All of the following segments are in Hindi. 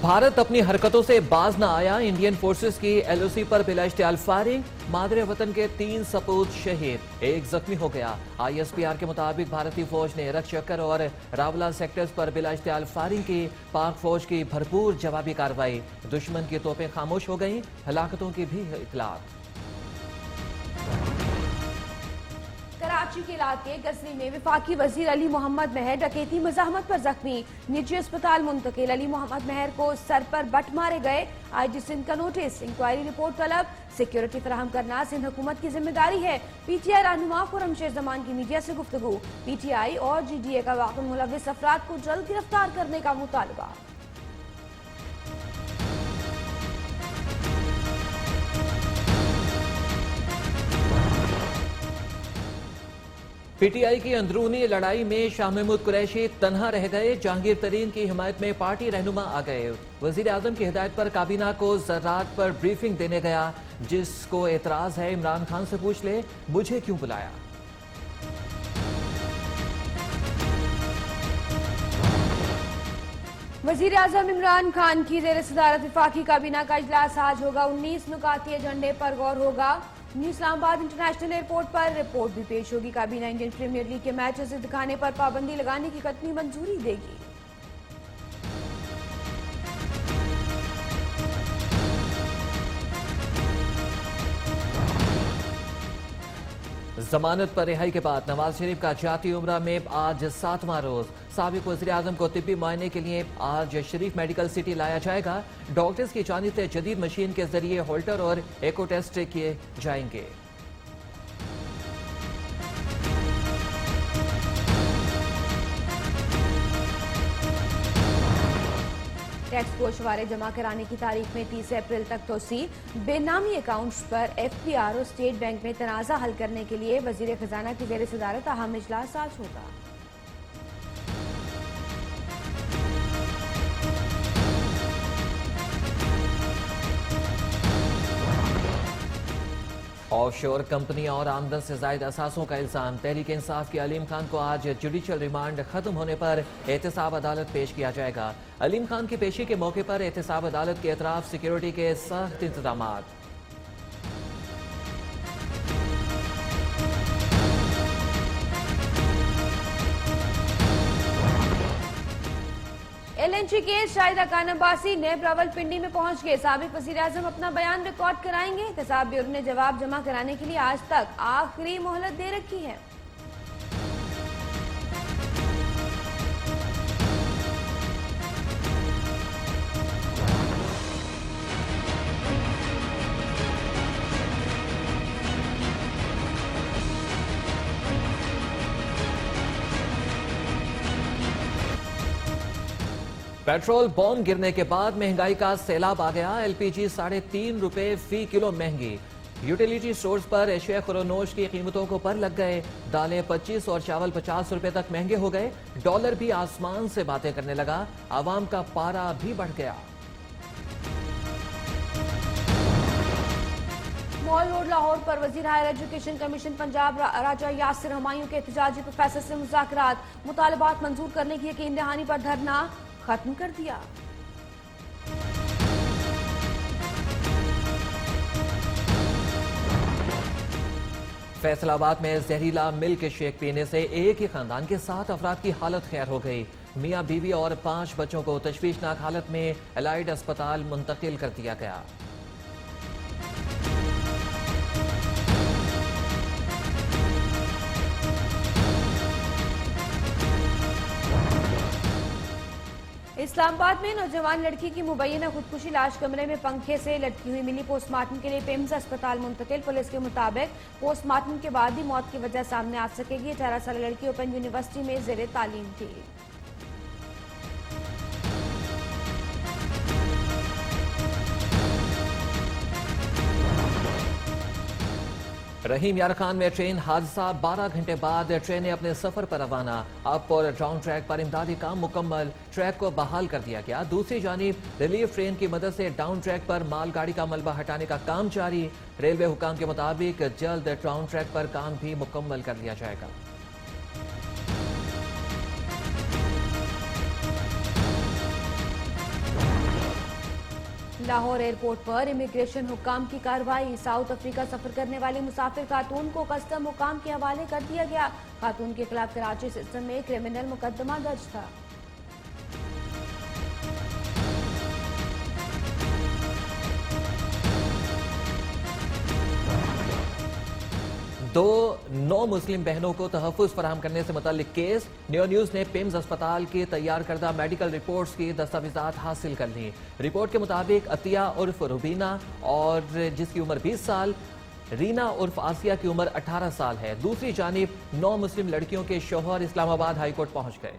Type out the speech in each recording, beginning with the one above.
भारत अपनी हरकतों से बाज न आया। इंडियन फोर्सेस की एलओसी पर बिला इश्तियाल फायरिंग। मादरे वतन के 3 सपूत शहीद, 1 जख्मी हो गया। आईएसपीआर के मुताबिक भारतीय फौज ने रक्षकर और रावला सेक्टर्स पर बिला इश्तियाल फायरिंग की। पाक फौज की भरपूर जवाबी कार्रवाई। दुश्मन की तोपें खामोश हो गईं। हलाकतों की भी इतलात। कराची के इलाके गजनी में वफाकी वजीर अली मोहम्मद महर डकैती मज़ाहमत पर जख्मी, निजी अस्पताल मुंतकिल। अली मोहम्मद महर को सर पर बट मारे गए। आईजी सिंध का नोटिस, इंक्वायरी रिपोर्ट तलब। सिक्योरिटी फराहम करना सिंध हुकूमत की जिम्मेदारी है। पीटीआई रहनुमा खुर्रम शेर जमान की मीडिया से गुफ्तगू। पीटीआई और जीडीए का वाक़ई मुलव्विस अफराद को जल्द गिरफ्तार करने का मुतालबा। पीटीआई की अंदरूनी लड़ाई में शाह महमूद कुरैशी तन्हा रह गए। जहांगीर तरीन की हिमायत में पार्टी रहनुमा आ गए। वजीर आजम की हिदायत पर काबीना को ज़रात पर ब्रीफिंग देने गया। जिसको एतराज है इमरान खान से पूछ ले, मुझे क्यों बुलाया। वजीर आजम इमरान खान की ज़ेर सदारत वफाकी काबीना का इजलास आज होगा। 19 नुकाती एजेंडे पर गौर होगा। न्यू इस्लामाबाद इंटरनेशनल एयरपोर्ट पर रिपोर्ट भी पेश होगी। काबीना इंडियन प्रीमियर लीग के मैचेस दिखाने पर पाबंदी लगाने की कतई मंजूरी देगी। जमानत पर रिहाई के बाद नवाज शरीफ का जाती उम्रा में आज 7वां रोज। साबिक वज़ीर आज़म को तिब्बी मुआयने के लिए आज शरीफ मेडिकल सिटी लाया जाएगा। डॉक्टर्स की जानिब से जदीद मशीन के जरिए होल्टर और एको टेस्ट किए जाएंगे। टैक्स गोशवारे जमा कराने की तारीख में 30 अप्रैल तक तोसी। बेनामी अकाउंट्स पर एफपीआर और स्टेट बैंक में तनाज़ा हल करने के लिए वजीर खजाना की ज़ेर सदारत अहम इजलास आज होगा। ऑफशोर कंपनी और आमदन से जायद असासों का इल्जाम। तहरीक इंसाफ के अलीम खान को आज जुडिशल रिमांड खत्म होने पर एहतसाब अदालत पेश किया जाएगा। अलीम खान की पेशी के मौके पर एहतसाब अदालत के एतराफ सिक्योरिटी के सख्त इंतजामात। एलएनजी केस, शाहिदा खान अब्बासी नेब रावलपिंडी में पहुंच गए। साबिक वज़ीर आज़म अपना बयान रिकॉर्ड कराएंगे। एहतसाब ब्यूरो ने जवाब जमा कराने के लिए आज तक आखिरी मोहलत दे रखी है। पेट्रोल बॉम्ब गिरने के बाद महंगाई का सैलाब आ गया। एलपीजी 3.5 रुपए फी किलो महंगी। यूटिलिटी स्टोर्स पर एशिया खुरोनोश की कीमतों को पर लग गए। दालें 25 और चावल 50 रुपए तक महंगे हो गए। डॉलर भी आसमान से बातें करने लगा। आवाम का पारा भी बढ़ गया। मॉल रोड लाहौर पर वजीर हायर एजुकेशन कमीशन पंजाब राजा यासिर हमायूं के एहतजाजी प्रोफेसर से मुज़ाकरात। मुतालबात मंजूर करने की यकीन दहानी पर धरना खत्म कर दिया। फैसलाबाद में जहरीला मिल्क शेक पीने से एक ही खानदान के 7 अफराद की हालत खैर हो गई। मियां बीवी और 5 बच्चों को तशवीशनाक हालत में एलाइड अस्पताल मुंतकिल कर दिया गया। इस्लामाबाद में नौजवान लड़की की मुबैना खुदकुशी लाश कमरे में पंखे से लटकी हुई मिली। पोस्टमार्टम के लिए पिम्स अस्पताल मुंतकिल। पुलिस के मुताबिक पोस्टमार्टम के बाद ही मौत की वजह सामने आ सकेगी। 18 साल लड़की ओपन यूनिवर्सिटी में जेर तालीम थी। रहीम यार खान में ट्रेन हादसा। 12 घंटे बाद ट्रेन ने अपने सफर पर रवाना। अप और डाउन ट्रैक पर इमदादी काम मुकम्मल। ट्रैक को बहाल कर दिया गया। दूसरी जानिब रिलीफ ट्रेन की मदद से डाउन ट्रैक पर मालगाड़ी का मलबा हटाने का काम जारी। रेलवे हुकाम के मुताबिक जल्द डाउन ट्रैक पर काम भी मुकम्मल कर लिया जाएगा। लाहौर एयरपोर्ट पर इमिग्रेशन हुक्काम की कार्रवाई। साउथ अफ्रीका सफर करने वाले मुसाफिर खातून को कस्टम हुक्काम के हवाले कर दिया गया। खातून के खिलाफ कराची सिस्टम में क्रिमिनल मुकदमा दर्ज था। दो नौ मुस्लिम बहनों को तहफ़्फ़ुज़ फराहम करने से मुतल्लिक केस। न्यू न्यूज़ ने पिम्स अस्पताल की तैयार करदा मेडिकल रिपोर्ट्स की दस्तावेजात हासिल कर ली। रिपोर्ट के मुताबिक अतिया उर्फ रुबीना और जिसकी उम्र 20 साल, रीना उर्फ आसिया की उम्र 18 साल है। दूसरी जानिब 9 मुस्लिम लड़कियों के शौहर इस्लामाबाद हाईकोर्ट पहुंच गए।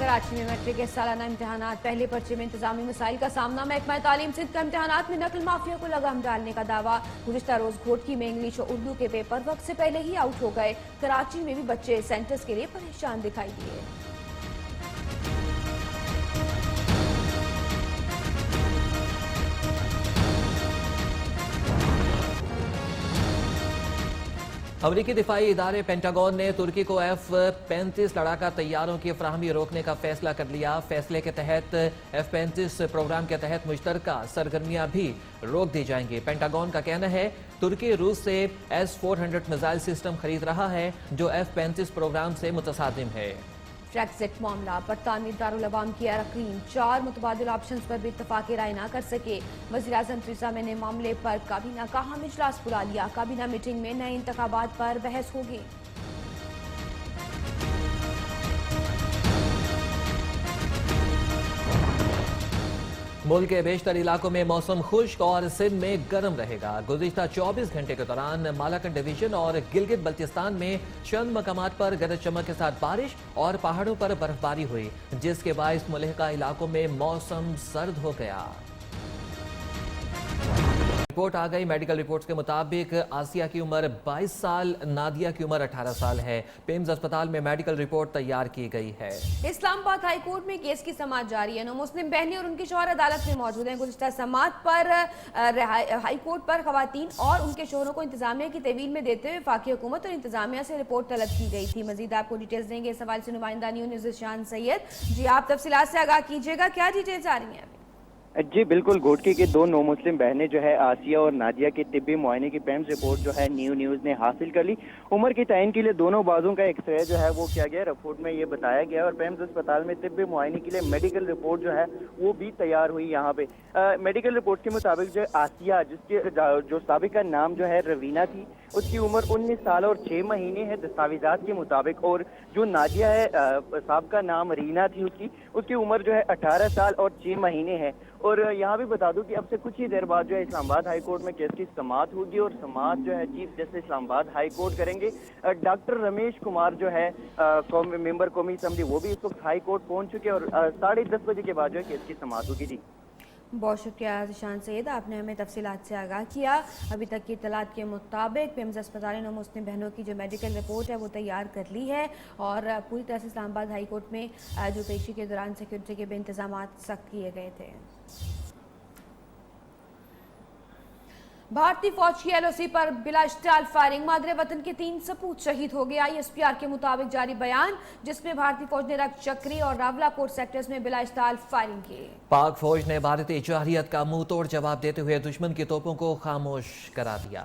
कराची में मैट्रिक के सालाना इम्तिहानात पहले पर्चे में इंतजामी मसाइल का सामना। महकमा तालीम सिंध का इम्तिहानात में नकल माफिया को लगाम डालने का दावा। गुज़िश्ता रोज घोटकी में इंग्लिश और उर्दू के पेपर वक्त से पहले ही आउट हो गए। कराची में भी बच्चे सेंटर्स के लिए परेशान दिखाई दिए। अमरीकी दिफाई इदारे पेंटागन ने तुर्की को F-35 लड़ाका तैयारों की फराहमी रोकने का फैसला कर लिया। फैसले के तहत F-35 प्रोग्राम के तहत मुश्तरका सरगर्मियां भी रोक दी जाएंगी। पेंटागन का कहना है तुर्की रूस से S-400 मिसाइल सिस्टम खरीद रहा है जो F-35 प्रोग्राम से मुतसादिम है। ब्रेक्सिट मामला। बरतानवी दारुल अवाम की अरकान 4 मुतबादिल ऑप्शंस पर भी इत्तफाक राय ना कर सके। वज़ीर-ए-आज़म थेरेसा मे ने मामले पर काबीना का अहम इजलास बुला लिया। काबीना मीटिंग में नए इंतखाबात पर बहस होगी। मुल्क के बेशतर इलाकों में मौसम खुश्क और सिंध में गर्म रहेगा। गुज़िश्ता 24 घंटे के दौरान मालाकन डिवीजन और गिलगित बल्तिस्तान में चंद मकामात पर गरज चमक के साथ बारिश और पहाड़ों पर बर्फबारी हुई, जिसके बायस मुल्हिका इलाकों में मौसम सर्द हो गया। रिपोर्ट आ गई। मेडिकल रिपोर्ट्स के मुताबिक आसिया की उम्र 22 साल, नादिया की उम्र 18 साल है। पिम्स अस्पताल में मेडिकल रिपोर्ट तैयार की गई है। इस्लामाबाद हाई कोर्ट में केस की समाअत जारी है। 9 मुस्लिम बहनें और उनके शौहर अदालत में मौजूद हैं। गुज़िश्ता समाअत पर हाई कोर्ट पर खवातीन और उनके शौहरों को इंतजामिया की तहवील में देते हुए वफाकी हुकूमत और इंतजामिया से रिपोर्ट तलब की गई थी। मजीद आपको डिटेल्स देंगे इस सवाल से नुमाइंदा न्यू न्यूज़ शान सैयद। जी, आप तफसीलात से आगाह कीजिएगा, क्या डिटेल्स आ रही हैं? जी बिल्कुल, घोटकी के 2 नौ मुस्लिम बहनें जो है आसिया और नादिया के तिब्बी मुआयने की पेम्स रिपोर्ट जो है न्यू न्यूज़ ने हासिल कर ली। उम्र के तयन के लिए दोनों बाजों का एक्सरे जो है वो किया गया। रिपोर्ट में ये बताया गया और पेम्स अस्पताल में तिब्बी मुआयने के लिए मेडिकल रिपोर्ट जो है वो भी तैयार हुई। यहाँ पे मेडिकल रिपोर्ट के मुताबिक जो आसिया, जिसके जो साबिका नाम जो है रवीना थी, उसकी उम्र 19 साल और 6 महीने है दस्तावेजात के मुताबिक। और जो नादिया है साबिका नाम रीना थी, उसकी उम्र जो है 18 साल और 6 महीने है। और यहाँ भी बता दूं कि अब से कुछ ही देर बाद जो है इस्लामाबाद हाई कोर्ट में केस की समाअत होगी और समाअत जो है chief justice Islamabad high court करेंगे। डॉक्टर रमेश कुमार जो है मेंबर कौमी असम्बली, वो भी इस वक्त हाई कोर्ट पहुंच चुके और 10:30 बजे के बाद जो है केस की समाअत होगी। जी बहुत शुक्रिया शान सैयद, आपने हमें तफसीलात से आगाह किया। अभी तक की इत्तलात के मुताबिक पिम्स अस्पताल ने 9 मुस्लिम बहनों की जो मेडिकल रिपोर्ट है वो तैयार कर ली है और पूरी तरह से इस्लामाबाद हाई कोर्ट में जो पेशी के दौरान सिक्योरिटी के भी इंतजाम सख्त किए गए थे। भारतीय फौज की LOC पर बिला इश्तियाल फायरिंग। मादरे वतन के 3 सपूत शहीद हो गए। ISPR के मुताबिक जारी बयान, जिसमें भारतीय फौज ने रक्त चक्री और रावलाकोट सेक्टर्स में बिला इश्तियाल फायरिंग की। पाक फौज ने भारतीय जरहियत का मुंह तोड़ जवाब देते हुए दुश्मन की तोपों को खामोश करा दिया।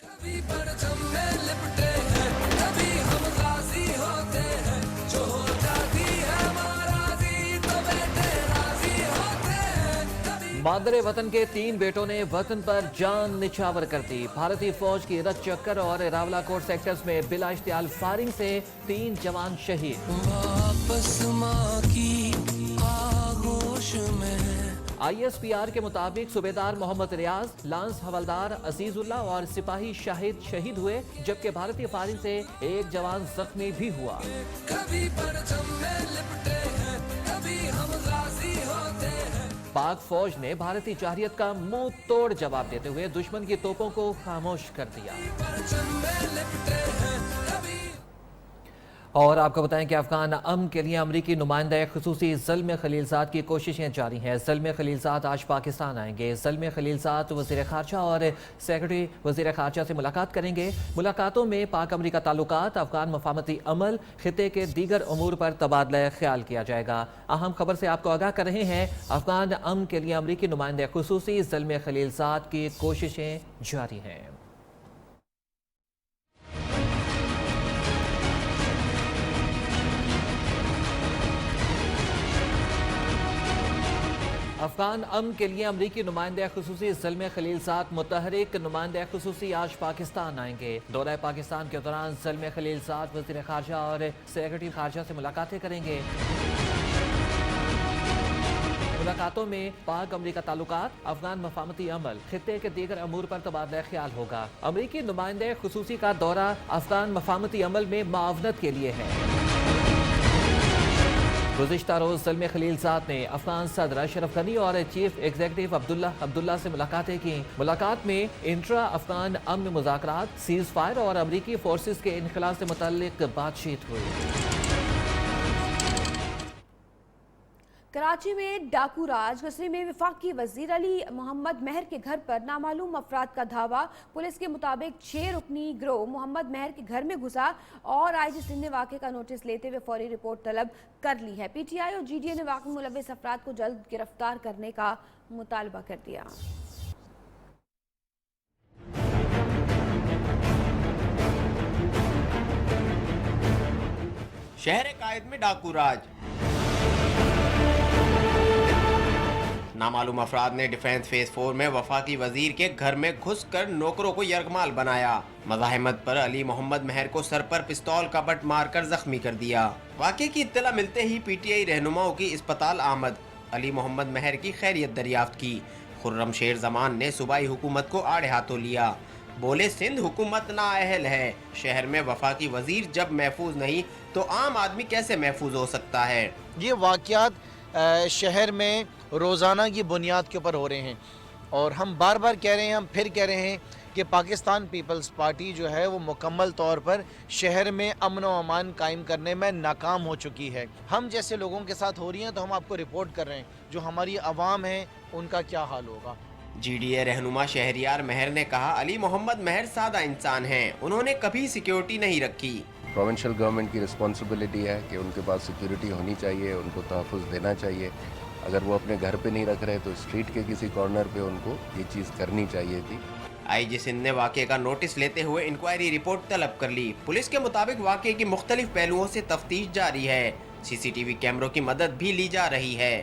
कभी परचम में लिपटे हैं, कभी हम गाजी होते हैं, जो हो जाती है माराजी तो बेटे राजी होते हैं। मादरे वतन के 3 बेटों ने वतन पर जान निछावर कर दी। भारतीय फौज की रक्त चक्कर और रावलाकोट सेक्टर्स में बिला इश्तियाल फायरिंग से 3 जवान शहीद। वापस मां की आगोश में। ISPR के मुताबिक सूबेदार मोहम्मद रियाज, लांस हवलदार अजीजुल्लाह और सिपाही शाहिद शहीद हुए, जबकि भारतीय फायरिंग से 1 जवान जख्मी भी हुआ। कभी परचम में लिपटे हैं, कभी हम गाजी होते हैं। पाक फौज ने भारतीय जरहियत का मुंह तोड़ जवाब देते हुए दुश्मन की तोपों को खामोश कर दिया। और आपको बताएं कि अफगान अमन के लिए अमरीकी नुमाइंदा खुसूसी ज़ल्म खलीलज़ाद की कोशिशें जारी हैं। ज़ल्म खलीलज़ाद आज पाकिस्तान आएंगे। ज़ल्म खलीलज़ाद वज़ीर ख़ारजा और सेक्रेटरी वज़ीर ख़ारजा से मुलाकात करेंगे। मुलाकातों में पाक अमरीका ताल्लुकात, अफगान मफामती अमल, खिते के दीगर अमूर पर तबादला ख्याल किया जाएगा। अहम खबर से आपको आगाह कर रहे हैं, अफगान अमन के लिए अमरीकी नुमाइंदा खुसूसी ज़ल्म खलीलज़ाद की कोशिशें जारी हैं। अफगान अमन के लिए अमरीकी नुमाइंदा खुसूसी ज़ल्म खलीलज़ाद मुतहरिक नुमाइंदा खुसूसी आज पाकिस्तान आएंगे। दौरा पाकिस्तान के दौरान ज़ल्म खलीलज़ाद वज़ीर ख़ारजा और सेक्रेटरी ख़ारजा से मुलाकातें करेंगे। मुलाकातों में पाक अमरीका ताल्लुकात, अफगान मफामती अमल, खिते के दीगर अमूर पर तबादला ख्याल होगा। अमरीकी नुमाइंदा खुसूसी का दौरा अफगान मफामती अमल में मावनत के लिए है। गुज़िश्ता रोज़ ज़ल्म खलीलज़ाद ने अफगान सदर अशरफ गनी और चीफ एग्जीक्यूटिव अब्दुल्ला से मुलाकातें की। मुलाकात में इंट्रा अफगान अमन मुज़ाकरात, सीज़ फायर और अमरीकी फोर्सेस के इनखला से मुतल्लिक बातचीत हुई। कराची में डाकू राज गस्ती में वफाकी वजीर अली मोहम्मद महर के घर पर नामालूम अफराद का धावा। पुलिस के मुताबिक 6 रुकनी गिरोह मोहम्मद महर के घर में घुसा और आईजी सिंध ने वाक़े का नोटिस लेते हुए फौरी रिपोर्ट तलब कर ली है। पीटीआई और जीडीए ने वाक़े में मुलव्विस अफराद को जल्द गिरफ्तार करने का मुतालबा कर दिया। शहर कायद में डाकू राज। नामालूम अफराद ने डिफेंस फेज 4 में वफाकी वजीर के घर में घुसकर नौकरों को यरगमाल बनाया। मज़ाहमत पर अली मोहम्मद महर को सर पर पिस्तौल का बट मारकर जख्मी कर दिया। वाक़े की इत्तला मिलते ही पीटीआई रहनुमाओं की अस्पताल आमद। अली मोहम्मद महर की खैरियत दरियाफ्त की। खुर्रम शेर जमान ने सूबाई हुकूमत को आड़े हाथों लिया। बोले सिंध हुकूमत नाअहल है। शहर में वफाकी वजीर जब महफूज नहीं तो आम आदमी कैसे महफूज हो सकता है। ये वाक़यात शहर में रोज़ाना की बुनियाद के ऊपर हो रहे हैं और हम बार बार कह रहे हैं, हम फिर कह रहे हैं कि पाकिस्तान पीपल्स पार्टी जो है वो मुकम्मल तौर पर शहर में अमन व अमान कायम करने में नाकाम हो चुकी है। हम जैसे लोगों के साथ हो रही हैं तो हम आपको रिपोर्ट कर रहे हैं, जो हमारी आवाम है उनका क्या हाल होगा। जीडीए रहनुमा शहरियार महर ने कहा, अली मोहम्मद महर सादा इंसान हैं, उन्होंने कभी सिक्योरिटी नहीं रखी। प्रोविंशियल गवर्नमेंट की रिस्पॉन्सिबिलिटी है कि उनके पास सिक्योरिटी होनी चाहिए, उनको तहफ़्फ़ुज़ देना चाहिए। अगर वो अपने घर पे नहीं रख रहे तो स्ट्रीट के किसी कॉर्नर पे उनको ये चीज़ करनी चाहिए थी। आईजी सिंध ने वाक़े का नोटिस लेते हुए इंक्वायरी रिपोर्ट तलब कर ली। पुलिस के मुताबिक वाक़े की मुख्तलिफ पहलुओं से तफ्तीश जारी है। सीसीटीवी कैमरों की मदद भी ली जा रही है।